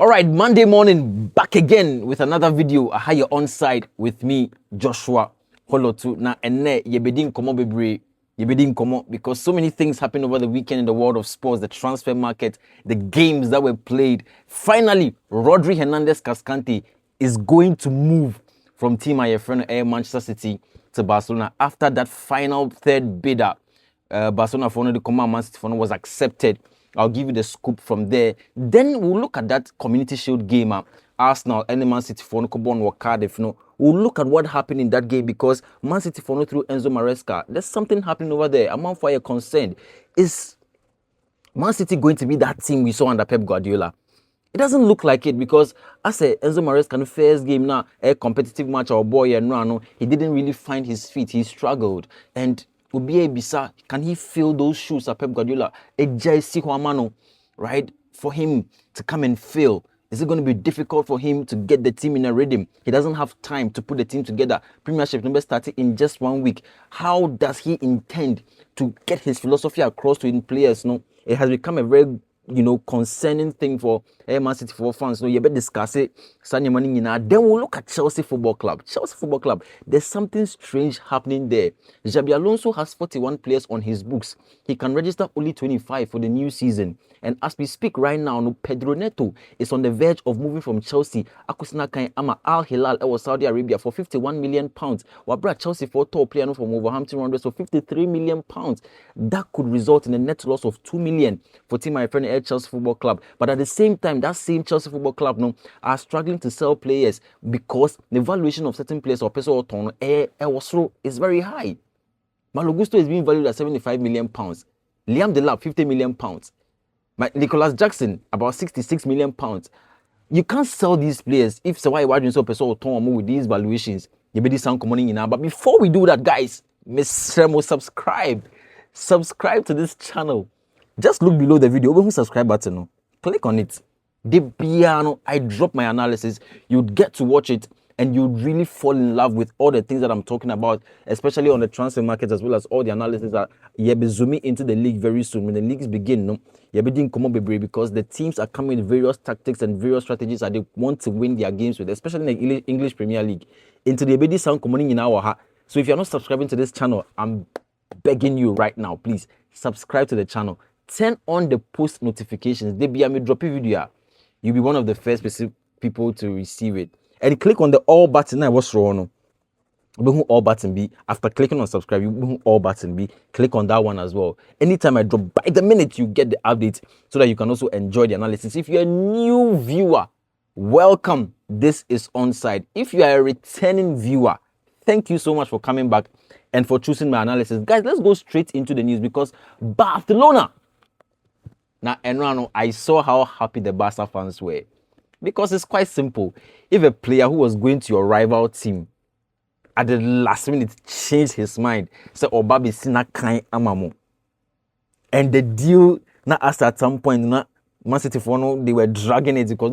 All right, Monday morning, back again with another video. I have you on side with me, Joshua Holotu. Now, enne yebedin komo bebre, yebedin komo because so many things happened over the weekend in the world of sports, the transfer market, the games that were played. Finally, Rodri Hernandez Cascante is going to move from Team IFN Air Manchester City to Barcelona after that final third bidder. Barcelona for the command Man City for was accepted. I'll give you the scoop from there. Then we'll look at that Community Shield game. Arsenal and Man City for Cobon or Cardiff. We'll look at what happened in that game because Man City for through Enzo Maresca. There's something happening over there. I'm on fire concerned. Is Man City going to be that team we saw under Pep Guardiola? It doesn't look like it because as a Enzo Maresca first game now, a competitive match or boy and no, he didn't really find his feet. He struggled. And Obiye Bisa, can he fill those shoes at Pep Guardiola? A JC Huamano, right? For him to come and fill. Is it going to be difficult for him to get the team in a rhythm? He doesn't have time to put the team together. Premiership number started in just 1 week. How does he intend to get his philosophy across to his players? No, it has become a very concerning thing for Man City for fans. You better discuss it. Then we'll look at Chelsea Football Club. Chelsea Football Club, there's something strange happening there. Xabi Alonso has 41 players on his books. He can register only 25 for the new season. And as we speak right now, Pedro Neto is on the verge of moving from Chelsea. Akusina Kain Ama Al Hilal or Saudi Arabia for £51 million. Wabra Chelsea for top player from Wolverhampton Wanderers for £53 million. That could result in a net loss of £2 million for Team My Friend Chelsea Football Club. But at the same time, that same Chelsea Football Club are struggling to sell players because the valuation of certain players or person is very high. Malo Gusto is being valued at £75 million. Liam Delap, £50 million. Nicholas Jackson, about £66 million. You can't sell these players if so why you so person with these valuations. You better sound coming in now. But before we do that, guys, Miss Remo, subscribe to this channel. Just look below the video, open the subscribe button. Click on it. The piano, I drop my analysis. You'd get to watch it and you'd really fall in love with all the things that I'm talking about, especially on the transfer market as well as all the analysis that you'll be zooming into the league very soon. When the leagues begin, you'll be doing common because the teams are coming with various tactics and various strategies that they want to win their games with, especially in the English Premier League. Into the BD sound coming in our. So if you're not subscribing to this channel, I'm begging you right now, please subscribe to the channel. Turn on the post notifications. They be a drop a video. You'll be one of the first people to receive it. And click on the all button. What's wrong? All button B. After clicking on subscribe, you all button B. Click on that one as well. Anytime I drop, by the minute you get the update, so that you can also enjoy the analysis. If you're a new viewer, welcome. This is Onside. If you are a returning viewer, thank you so much for coming back and for choosing my analysis. Guys, let's go straight into the news because Barcelona. Now, Enrano, I saw how happy the Barca fans were. Because it's quite simple. If a player who was going to your rival team at the last minute changed his mind, say, Obabi Sina Kain Amamo. And the deal, now as at some point, Man City they were dragging it because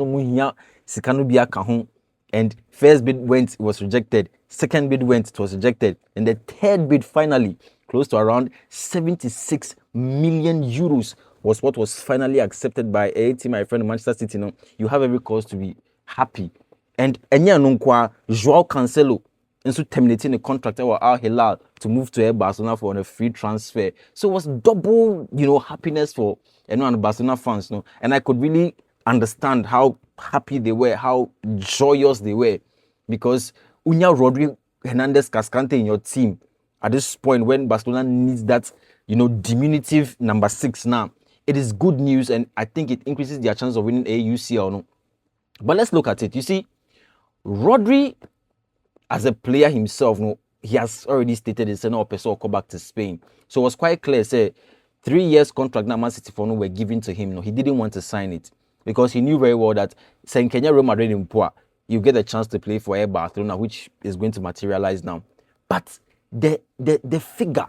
and first bid went, it was rejected. Second bid went, it was rejected. And the third bid finally, close to around 76 million euros, was what was finally accepted by a team, my friend Manchester City. You have every cause to be happy. And Joao Cancelo also terminating the contract with Al Hilal to move to Barcelona for a free transfer. So it was double, happiness for Barcelona fans. And I could really understand how happy they were, how joyous they were, because Rodri Hernandez Cascante in your team at this point when Barcelona needs that, diminutive number 6 now. It is good news, and I think it increases their chance of winning a UCL. But let's look at it. You see, Rodri, as a player himself, he has already stated his no person will come back to Spain. So it was quite clear, say, 3 years contract that Man City were given to him. He didn't want to sign it because he knew very well that saying Kenya Real Madrid in Pua, you get a chance to play for Barcelona, which is going to materialize now. But the figure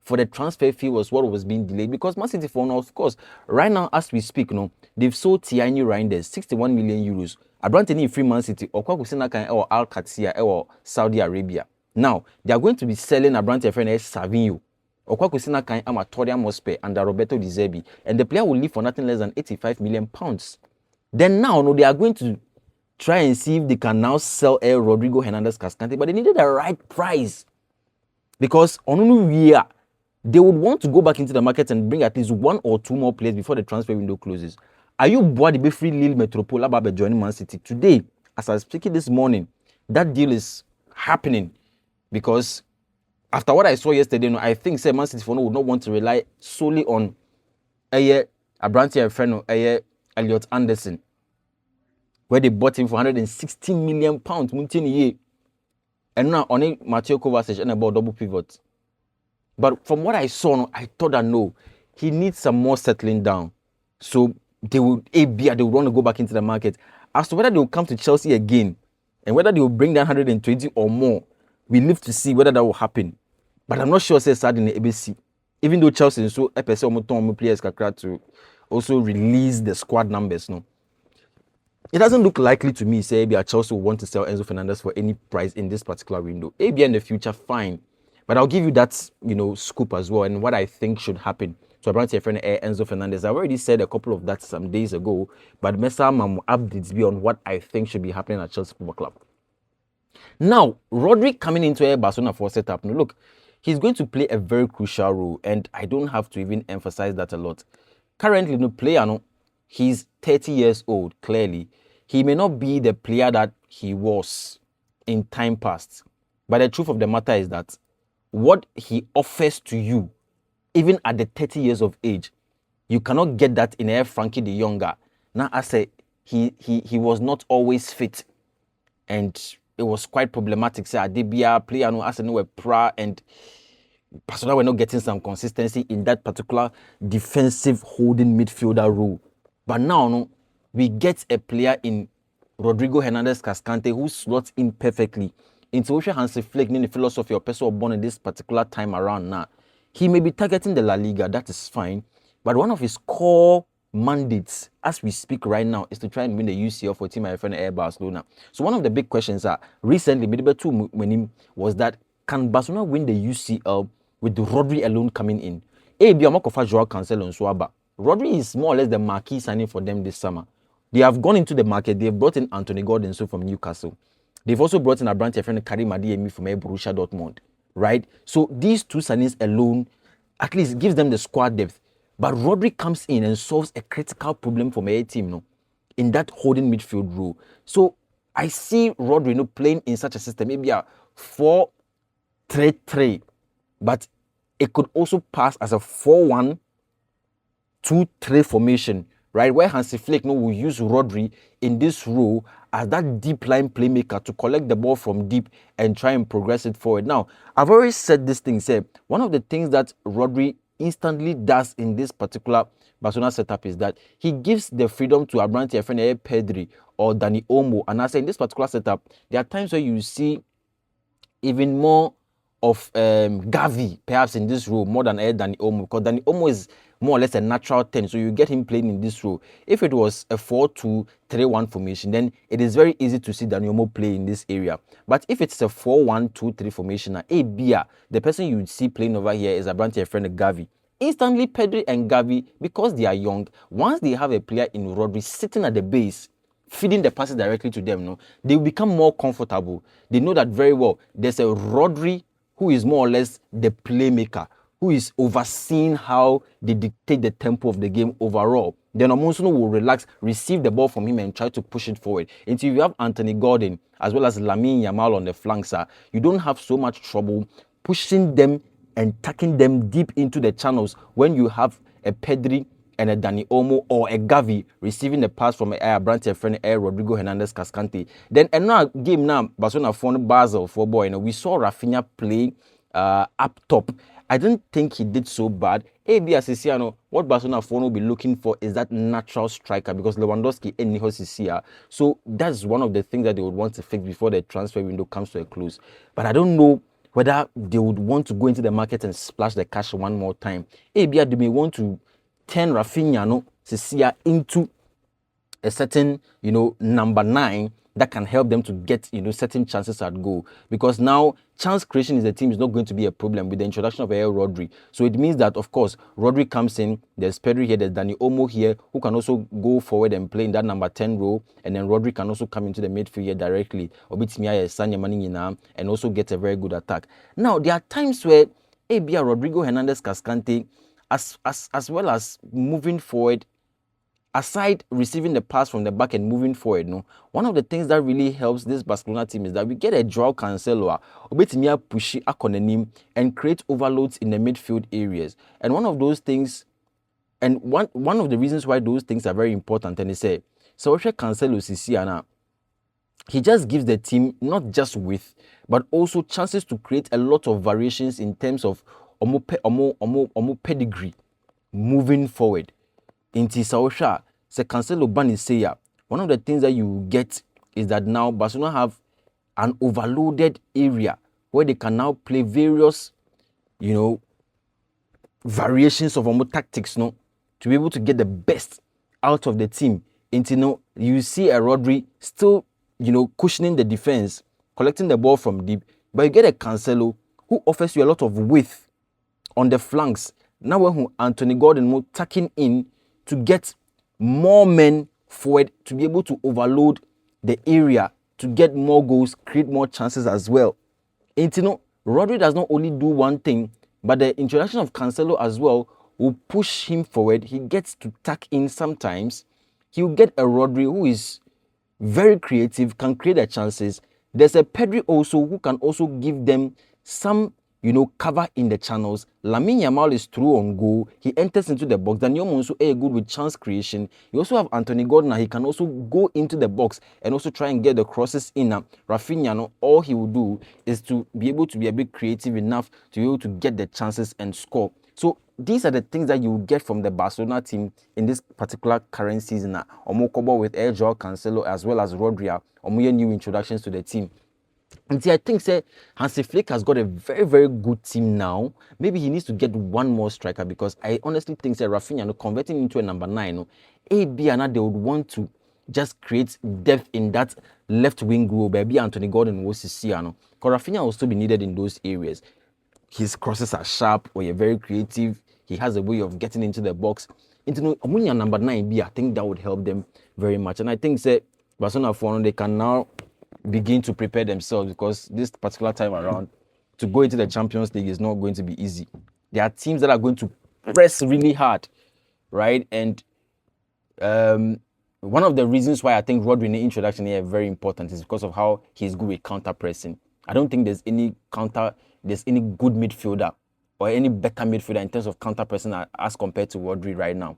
for the transfer fee was what was being delayed because Man City of course, right now as we speak, they've sold Tiani Reinders 61 million euros. Abrantini free Man City or Al Qatair or Saudi Arabia. Now they are going to be selling Abrante friend Savinho. Okwakusina Kan Amatorian Mospe and Roberto Di Zerbi, and the player will leave for nothing less than £85 million. Then now, no, they are going to try and see if they can now sell Rodrigo Hernandez Cascante, but they needed the right price. Because on year, they would want to go back into the market and bring at least 1 or 2 more players before the transfer window closes. Are you bored to be free Lille Metropole about joining Man City? Today, as I was speaking this morning, that deal is happening because after what I saw yesterday, I think say Man City would not want to rely solely on Abranti and friend Elliot Anderson, where they bought him for £160 million. And now on it, Mateo Kovacic and about double pivot. But from what I saw, I thought that no, he needs some more settling down. So they would want to go back into the market. As to whether they will come to Chelsea again and whether they will bring down 120 or more, we live to see whether that will happen. But I'm not sure say sad in the ABC. Even though Chelsea so players to also release the squad numbers, no. It doesn't look likely to me, say, Chelsea will want to sell Enzo Fernandez for any price in this particular window. Maybe in the future, fine. But I'll give you that, scoop as well and what I think should happen to a brand friend Enzo Fernandez. I've already said a couple of that some days ago, but Mesa Mamu updates be on what I think should be happening at Chelsea Football Club. Now, Rodri coming into a Barcelona for setup. Now, look, he's going to play a very crucial role, and I don't have to even emphasize that a lot. Currently, no player, he's 30 years old, clearly. He may not be the player that he was in time past. But the truth of the matter is that what he offers to you, even at the 30 years of age, you cannot get that in a Frankie the Younger. Now, I say he was not always fit. And it was quite problematic. Say, Adebia, player, as I know, a pra, and Barcelona were not getting some consistency in that particular defensive holding midfielder role. But now, no, we get a player in Rodrigo Hernandez Cascante who slots in perfectly into Hansi Flick in the philosophy of person born in this particular time around now. He may be targeting the La Liga, that is fine. But one of his core mandates, as we speak right now, is to try and win the UCL for team Air Barcelona. So one of the big questions are recently, was that can Barcelona win the UCL with the Rodri alone coming in? Joao Cancelo and Suaba. Rodri is more or less the marquee signing for them this summer. They have gone into the market. They've brought in Anthony Gordon from Newcastle. They've also brought in a branch friend Karim Adeyemi from Borussia Dortmund, right? So these two signings alone at least gives them the squad depth. But Rodri comes in and solves a critical problem for my team, in that holding midfield role. So I see Rodri, playing in such a system, maybe a 4-3-3, but it could also pass as a 4-1-2-3 formation, right? Where Hansi Flick will use Rodri in this role as that deep line playmaker to collect the ball from deep and try and progress it forward. Now, I've already said this thing, one of the things that Rodri instantly does in this particular Barcelona setup is that he gives the freedom to Abranti Efene Pedri or Dani Olmo. And I say in this particular setup, there are times where you see even more of Gavi, perhaps in this role, more than Dani Olmo, because Dani Olmo is more or less a natural 10, so you get him playing in this role. If it was a 4-2-3-1 formation, then it is very easy to see Dani Olmo play in this area. But if it's a 4-1-2-3 formation, the person you would see playing over here is Abranti friend Gavi. Instantly, Pedri and Gavi, because they are young, once they have a player in Rodri sitting at the base, feeding the passes directly to them, they will become more comfortable. They know that very well. There's a Rodri who is more or less the playmaker, who is overseeing how they dictate the tempo of the game overall. Then Omonsono will relax, receive the ball from him and try to push it forward. Until you have Anthony Gordon as well as Lamine Yamal on the flanks, you don't have so much trouble pushing them and tucking them deep into the channels when you have a Pedri and a Dani Olmo or a Gavi receiving the pass from a Brandt friend Rodrigo Hernandez Cascante. Then another game now, Barcelona phone Basel for boy. We saw Rafinha play up top. I didn't think he did so bad. What Barcelona phone will be looking for is that natural striker because Lewandowski and Nihos is here. So that's one of the things that they would want to fix before the transfer window comes to a close. But I don't know whether they would want to go into the market and splash the cash one more time. They may want to turn Rafinha into a certain, number 9 that can help them to get, certain chances at goal. Because now chance creation is the team is not going to be a problem with the introduction of Rodri. So it means that, of course, Rodri comes in, there's Pedri here, there's Dani Olmo here, who can also go forward and play in that number 10 role, and then Rodri can also come into the midfield here directly, and also get a very good attack. Now, there are times where Rodrigo Hernandez Cascante, as well as moving forward, aside receiving the pass from the back and moving forward, one of the things that really helps this Barcelona team is that we get a Joao Cancelo who push and create overloads in the midfield areas. And one of those things, and one of the reasons why those things are very important, and they say, so Cancelo Sisiana, he just gives the team not just width, but also chances to create a lot of variations in terms of pedigree moving forward. Inti Saosha, se Cancelo Bani Seya. One of the things that you get is that now Barcelona have an overloaded area where they can now play various, variations of tactics, to be able to get the best out of the team. Into you see a Rodri still, cushioning the defense, collecting the ball from deep, but you get a Cancelo who offers you a lot of width on the flanks. Now when Anthony Gordon tucking in to get more men forward, to be able to overload the area, to get more goals, create more chances as well. And Rodri does not only do one thing, but the introduction of Cancelo as well will push him forward. He gets to tuck in sometimes. He'll get a Rodri who is very creative, can create the chances. There's a Pedri also who can also give them some, cover in the channels. Lamine Yamal is through on goal. He enters into the box. Daniel Monsu is good with chance creation. You also have Anthony Gordon. He can also go into the box and also try and get the crosses in. Rafinha, all he will do is to be able to be a bit creative enough to be able to get the chances and score. So these are the things that you get from the Barcelona team in this particular current season. Omokobo with Joao Cancelo as well as Rodri. New introductions to the team. And I think Hansi Flick has got a very, very good team now. Maybe he needs to get one more striker, because I honestly think Rafinha converting into a number 9, maybe they would want to just create depth in that left wing group. Maybe Anthony Gordon was Because Rafinha will still be needed in those areas. His crosses are sharp, or you're very creative. He has a way of getting into the box. Into number 9, I think that would help them very much. And I think Barcelona, they can now begin to prepare themselves, because this particular time around, to go into the Champions League is not going to be easy. There are teams that are going to press really hard, right? And one of the reasons why I think Rodri in the introduction here is very important is because of how he's good with counter pressing. I don't think there's any good midfielder or any better midfielder in terms of counter pressing as compared to Rodri right now.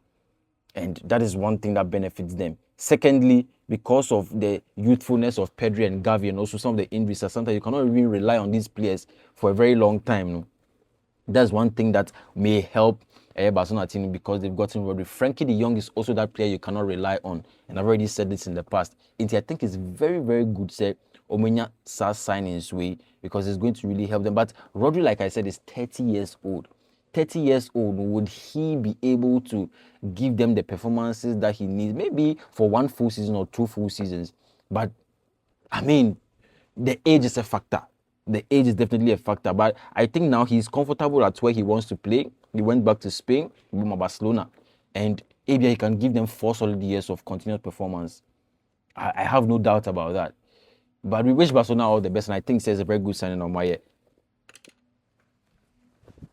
And that is one thing that benefits them. Secondly, because of the youthfulness of Pedri and Gavi, and also some of the injuries, sometimes you cannot even rely on these players for a very long time. That's one thing that may help Barcelona team, because they've gotten Rodri. Frankie de Jong is also that player you cannot rely on, and I've already said this in the past. I think it's very, very good Omenya start signing his way, because it's going to really help them. But Rodri, like I said, is 30 years old. 30 years old, would he be able to give them the performances that he needs? Maybe for one full season or 2 full seasons. But, the age is a factor. The age is definitely a factor. But I think now he's comfortable at where he wants to play. He went back to Spain, Barcelona. And maybe he can give them 4 solid years of continuous performance. I have no doubt about that. But we wish Barcelona all the best. And I think it's a very good signing on my end.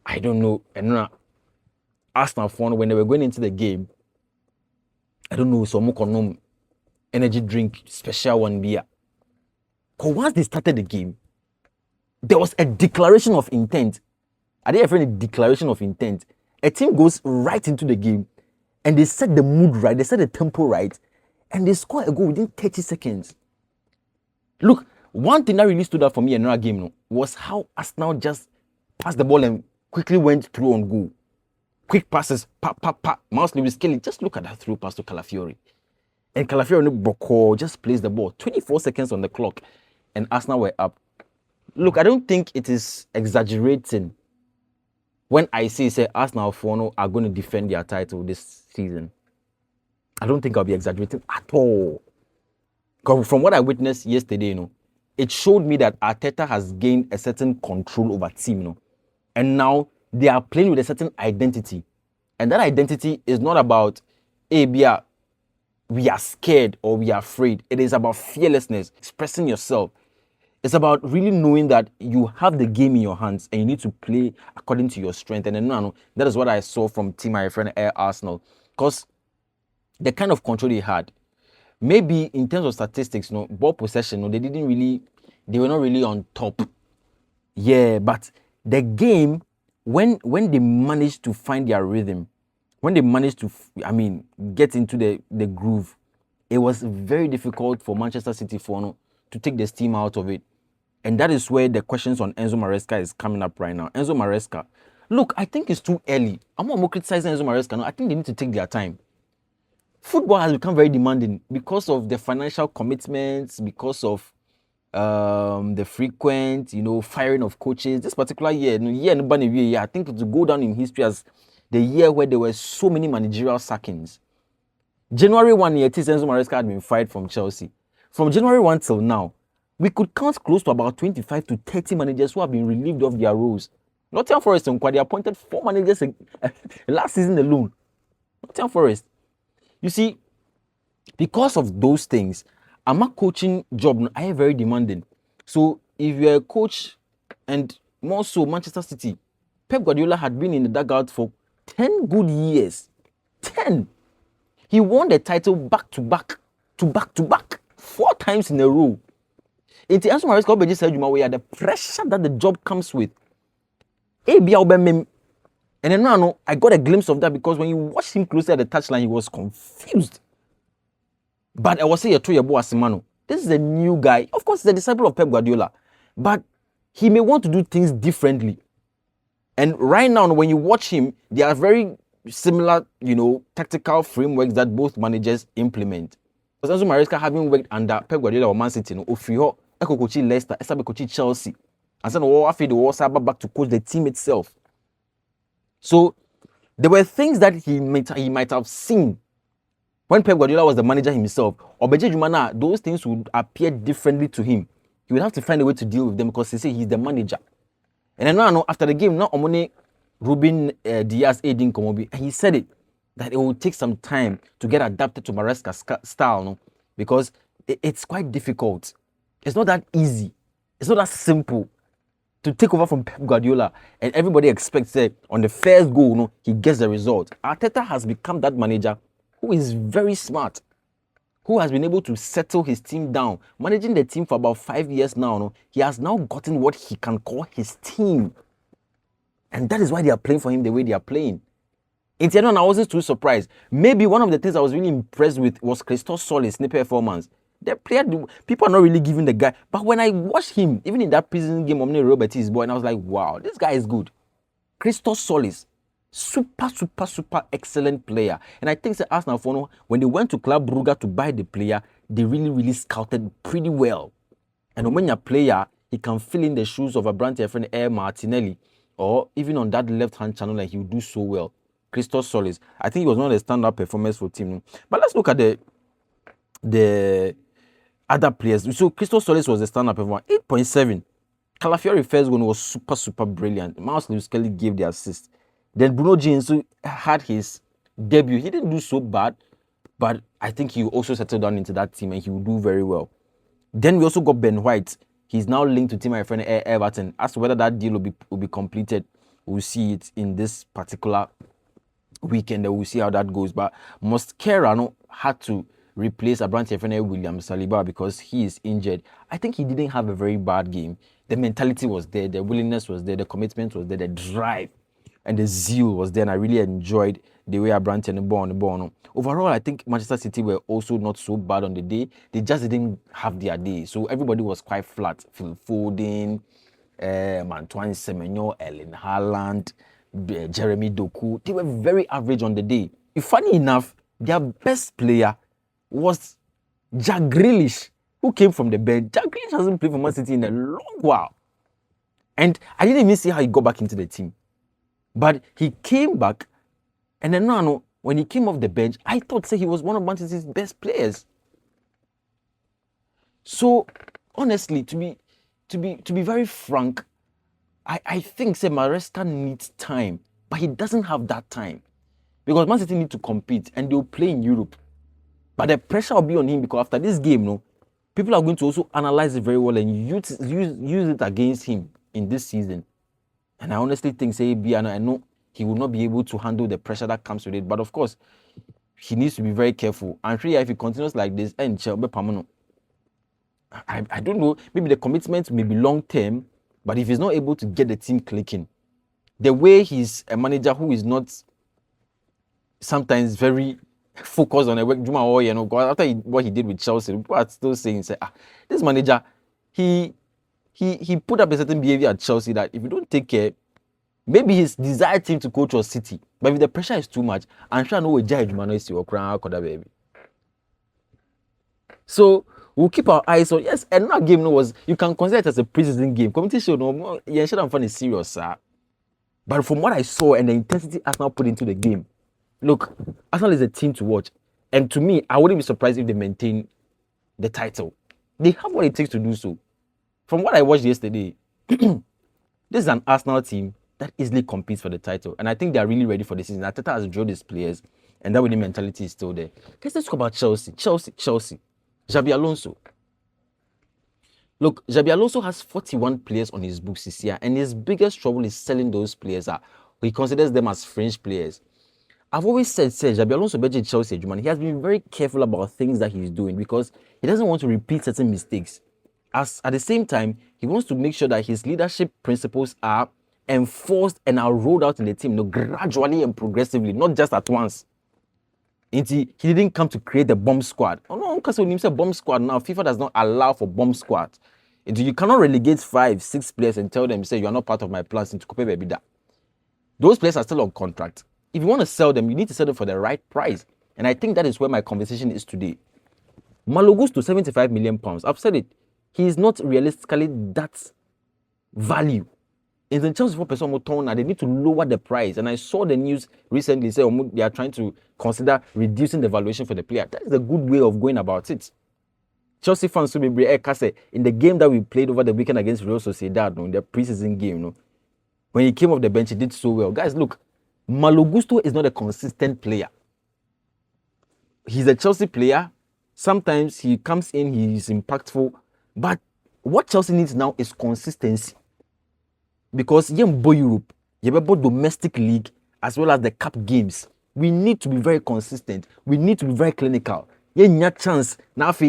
I don't know. And Arsenal fan, when they were going into the game, I don't know, some energy drink, special one beer. Because once they started the game, there was a declaration of intent. I didn't have a declaration of intent. A team goes right into the game, and they set the mood right, they set the tempo right, and they score a goal within 30 seconds. Look, one thing that really stood out for me in another game was how Arsenal just passed the ball and quickly went through on goal. Quick passes, Mouse Lewis Kelly, just look at that through pass to Calafiori. And Calafiori just plays the ball. 24 seconds on the clock, and Arsenal were up. Look, I don't think it is exaggerating when I say Arsenal are going to defend their title this season. I don't think I'll be exaggerating at all. Because from what I witnessed yesterday, it showed me that Arteta has gained a certain control over team, and now they are playing with a certain identity. And that identity is not about, hey, Bia, we are scared or we are afraid. It is about fearlessness, expressing yourself. It's about really knowing that you have the game in your hands and you need to play according to your strength. And then that is what I saw from Team my friend Air Arsenal. Because the kind of control they had, maybe in terms of statistics, ball possession, they were not really on top. Yeah, but the game, when they managed to find their rhythm, when they managed to, get into the groove, it was very difficult for Manchester City to take the steam out of it. And that is where the questions on Enzo Maresca is coming up right now. Enzo Maresca, look, I think it's too early. I'm not more criticizing Enzo Maresca. No, I think they need to take their time. Football has become very demanding because of the financial commitments, because of the frequent, firing of coaches. This particular year, I think it will go down in history as the year where there were so many managerial sackings. January 1 year, Enzo Maresca had been fired from Chelsea. From January 1 till now, we could count close to about 25 to 30 managers who have been relieved of their roles. Nottingham Forest, they appointed 4 managers last season alone. Nottingham Forest. You see, because of those things, I'm a coaching job. I am very demanding. So if you're a coach, and more so Manchester City, Pep Guardiola had been in the dugout for 10 good years. 10. He won the title back to back, 4 times in a row. It's Enzo Maresca said the pressure that the job comes with. And then now I got a glimpse of that because when you watch him closely at the touchline, he was confused. But I was saying this is a new guy. Of course, he's a disciple of Pep Guardiola, but he may want to do things differently. And right now, when you watch him, there are very similar, tactical frameworks that both managers implement. Because Enzo Maresca having worked under Pep Guardiola or Man City, coaching Leicester, coaching Chelsea, and then after the war, back to coach the team itself. So there were things that he might have seen when Pep Guardiola was the manager himself. Or those things would appear differently to him. He would have to find a way to deal with them because they say he's the manager. And then now after the game, now Ruben Diaz Edin Komobi, he said it that it will take some time to get adapted to Maresca's style, because it's quite difficult. It's not that easy. It's not that simple to take over from Pep Guardiola and everybody expects that on the first goal, he gets the result. Arteta has become that manager who is very smart, who has been able to settle his team down, managing the team for about 5 years now. He has now gotten what he can call his team. And that is why they are playing for him the way they are playing. In the end, I wasn't too surprised. Maybe one of the things I was really impressed with was Christos Solis' performance. The player, people are not really giving the guy. But when I watched him, even in that prison game, Robert is boy, and I was like, wow, this guy is good. Christos Solis, super excellent player. And I think the Arsenal, when they went to Club Brugge to buy the player, they really scouted pretty well. And when you're a player, he can fill in the shoes of a brand friend Air Martinelli, or even on that left-hand channel, like he would do so well. Christos Solis, I think he was one of the standout performers for team. But let's look at the other players. So Christos Solis was the standout performer, 8.7. Calafiori first one was super brilliant. Miles Lewis Kelly gave the assist. Then Bruno Ginsu had his debut. He didn't do so bad, but I think he also settled down into that team and he will do very well. Then we also got Ben White. He's now linked to team my friend Everton. As to whether that deal will be completed, we'll see it in this particular weekend. We'll see how that goes. But Mosquera had to replace Abrante friend William Saliba because he is injured. I think he didn't have a very bad game. The mentality was there, the willingness was there, the commitment was there, the drive and the zeal was there. And I really enjoyed the way Abrante and the ball. Overall, I think Manchester City were also not so bad on the day. They just didn't have their day. So everybody was quite flat. Phil Foden, Antoine Semenyo, Erling Haaland, Jeremy Doku. They were very average on the day. Funny enough, their best player was Jack Grealish, who came from the bench. Jack Grealish hasn't played for Man City in a long while. And I didn't even see how he got back into the team. But he came back, and then When he came off the bench, I thought say he was one of Manchester's best players. So honestly, to be very frank, I think say Maresca needs time, but he doesn't have that time. Because Man City need to compete and they'll play in Europe. But the pressure will be on him because after this game, no, people are going to also analyze it very well and use it against him in this season. And I honestly think, say, I know he will not be able to handle the pressure that comes with it. But of course, he needs to be very careful. And if he continues like this, I don't know, maybe the commitment may be long term, but if he's not able to get the team clicking, the way he's a manager who is not sometimes very focused on a work, after what he did with Chelsea, people are still saying, say, this manager, he put up a certain behavior at Chelsea that if you don't take care, maybe his desired team to coach was City, but if the pressure is too much, I'm sure I know a judge or baby. So we'll keep our eyes on. Yes, and that game was, you can consider it as a preseason game. Competition, no, yeah, sure, I'm fun is serious, sir. But from what I saw and the intensity Arsenal put into the game, look, Arsenal is a team to watch. And to me, I wouldn't be surprised if they maintain the title. They have what it takes to do so. From what I watched yesterday, this is an Arsenal team that easily competes for the title. And I think they are really ready for the season. Arteta has drilled his players, and that winning mentality is still there. Let's talk about Chelsea. Xabi Alonso. Look, Xabi Alonso has 41 players on his books this year, and his biggest trouble is selling those players out. He considers them as fringe players. I've always said, Xabi Alonso beji Chelsea, he has been very careful about things that he's doing because he doesn't want to repeat certain mistakes. As at the same time, he wants to make sure that his leadership principles are enforced and are rolled out in the team, gradually and progressively, not just at once. He didn't come to create a bomb squad. Oh no, because when you say bomb squad now, FIFA does not allow for bomb squad. You cannot relegate 5, 6 players and tell them, say, you are not part of my plans into Coupe Bebida. Those players are still on contract. If you want to sell them, you need to sell them for the right price. And I think that is where my conversation is today. Malo Gusto, £75 million. I've said it. He is not realistically that value. In the Chelsea for person and they need to lower the price. And I saw the news recently say they are trying to consider reducing the valuation for the player. That is a good way of going about it. Chelsea fans will be in the game that we played over the weekend against Real Sociedad, in the preseason game, when he came off the bench, he did so well. Guys, look, Malo Gusto is not a consistent player. He's a Chelsea player. Sometimes he comes in, he is impactful. But what Chelsea needs now is consistency. Because both Europe, both domestic league as well as the cup games, we need to be very consistent. We need to be very clinical. Chance now so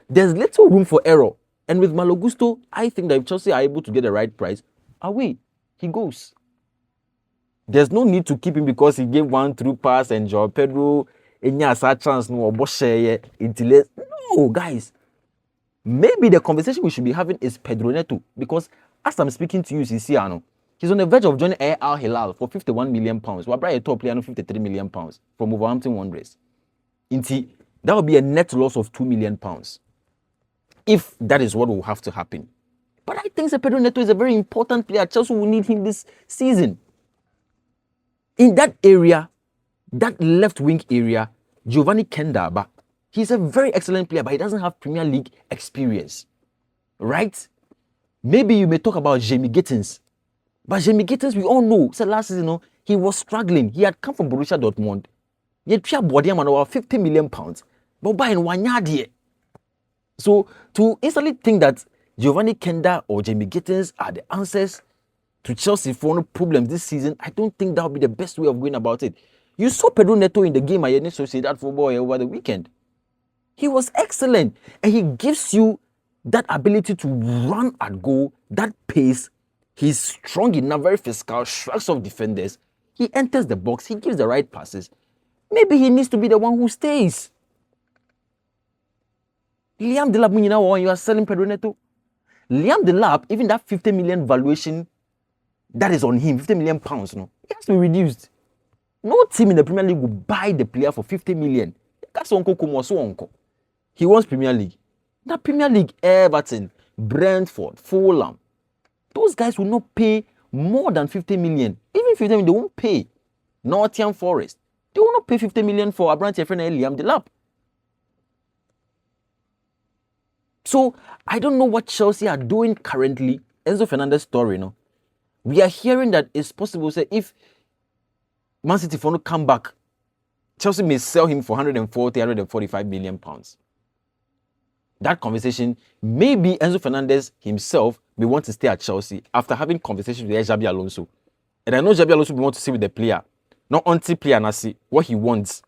there's little room for error. And with Malo Gusto, I think that if Chelsea are able to get the right price, away he goes. There's no need to keep him because he gave one through pass and Joao Pedro chance no. No, guys. Maybe the conversation we should be having is Pedro Neto, because as I'm speaking to you, he's on the verge of joining Al Hilal for £51 million. We're buying a top player on £53 million from Wolverhampton Wanderers. That would be a net loss of £2 million. If that is what will have to happen. But I think Pedro Neto is a very important player. Chelsea will need him this season. In that area, that left wing area, Giovanni Kendaba, he's a very excellent player, but he doesn't have Premier League experience. Right? Maybe you may talk about Jamie Gittins. But Jamie Gittins, we all know, said last season, he was struggling. He had come from Borussia Dortmund. He had paid Bodiam about £50 million. But buying 1 yard here. So to instantly think that Giovanni Kenda or Jamie Gittins are the answers to Chelsea for problems this season, I don't think that would be the best way of going about it. You saw Pedro Neto in the game at Real Sociedad football over the weekend. He was excellent, and he gives you that ability to run at goal, that pace. He's strong enough, very physical, shrugs off defenders. He enters the box, he gives the right passes. Maybe he needs to be the one who stays. Liam Delap, when you are selling Pedro Neto, Liam Delap, even that 50 million valuation that is on him, £50 million, no, it has to be reduced. No team in the Premier League will buy the player for 50 million. That's Uncle. He wants Premier League. That Premier League, Everton, Brentford, Fulham, those guys will not pay more than 50 million. Even 50 million, they won't pay. Nottingham Forest, they will not pay 50 million for Abrante friend Liam Delap. So I don't know what Chelsea are doing currently. Enzo Fernandez story, no. We are hearing that it's possible, say, if Man City for no come back, Chelsea may sell him for 140, 145 million pounds. That conversation, maybe Enzo Fernandez himself may want to stay at Chelsea after having conversations with Xabi Alonso. And I know Xabi Alonso will want to see with the player, not until player and see what he wants,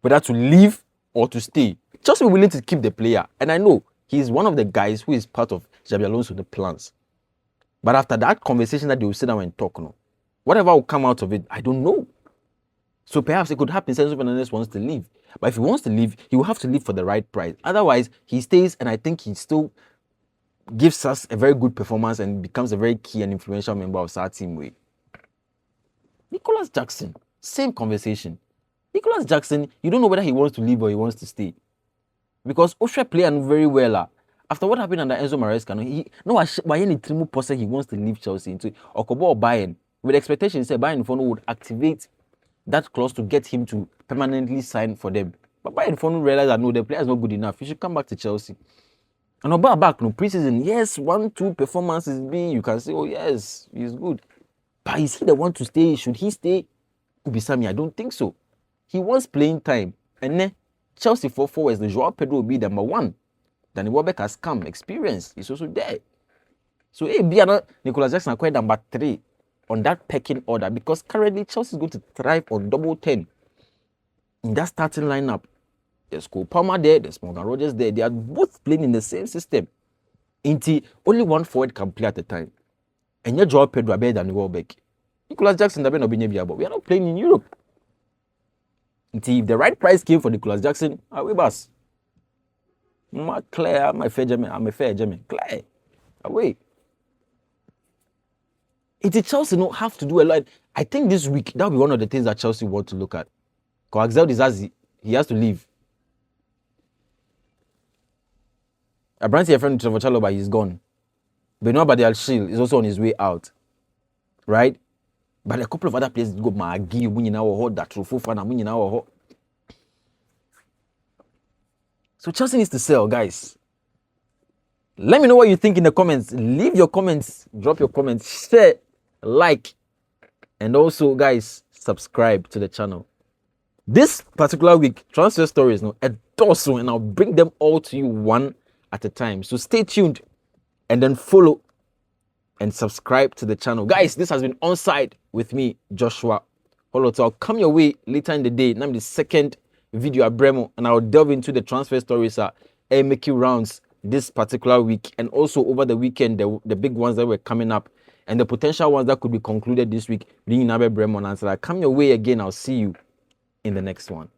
whether to leave or to stay. Chelsea will be willing to keep the player. And I know he's one of the guys who is part of Xabi Alonso, the plans. But after that conversation that they will sit down and talk, no, whatever will come out of it, I don't know. So perhaps it could happen Enzo Fernandez wants to leave. But if he wants to leave, he will have to leave for the right price. Otherwise, he stays, and I think he still gives us a very good performance and becomes a very key and influential member of our team. Way. Nicholas Jackson, same conversation. Nicholas Jackson, you don't know whether he wants to leave or he wants to stay. Because Osha played very well. After what happened under Enzo Maresca, he wants to leave Chelsea into Okobo or Bayern. With expectations, Bayern would activate that clause to get him to permanently sign for them. But Bayern realized that no, the player is not good enough. He should come back to Chelsea. And about back, no preseason, yes, 1-2 performances being, you can say, oh yes, he's good. But is he the one to stay? Should he stay? Ubisami, I don't think so. He wants playing time. And then Chelsea for forwards, the Joao Pedro will be number 1. Danny Welbeck has come, experience. He's also there. So, Nicholas Jackson acquired number 3 on that pecking order, because currently Chelsea is going to thrive on double 10 in that starting lineup. There's Cole Palmer there, there's Morgan Rogers there. They are both playing in the same system. Only one forward can play at a time. And your Joao Pedro better than Welbeck. Nicholas Jackson, we are not playing in Europe. If the right price came for Nicholas Jackson, we bus. Claire, I'm a fair German. Claire, away. Chelsea don't have to do a lot. I think this week that'll be one of the things that Chelsea want to look at. Because Axel Dizazi, he has to leave. Abrante friend Trevor Chalobah, he's gone. Benoit Badiashile is also on his way out. Right? But a couple of other players go Magi, that Trufofana, So Chelsea needs to sell, guys. Let me know what you think in the comments. Leave your comments, drop your comments, share, like, and also, guys, subscribe to the channel. This particular week, transfer stories, a dozen, and I'll bring them all to you one at a time. So stay tuned and then follow and subscribe to the channel. Guys, this has been Onside with me, Joshua Holoto. I'll come your way later in the day. Now, the second video at Bremo, and I'll delve into the transfer stories making rounds this particular week, and also over the weekend, the big ones that were coming up, and the potential ones that could be concluded this week. Bringing Bremo, and I'll come your way again. I'll see you in the next one.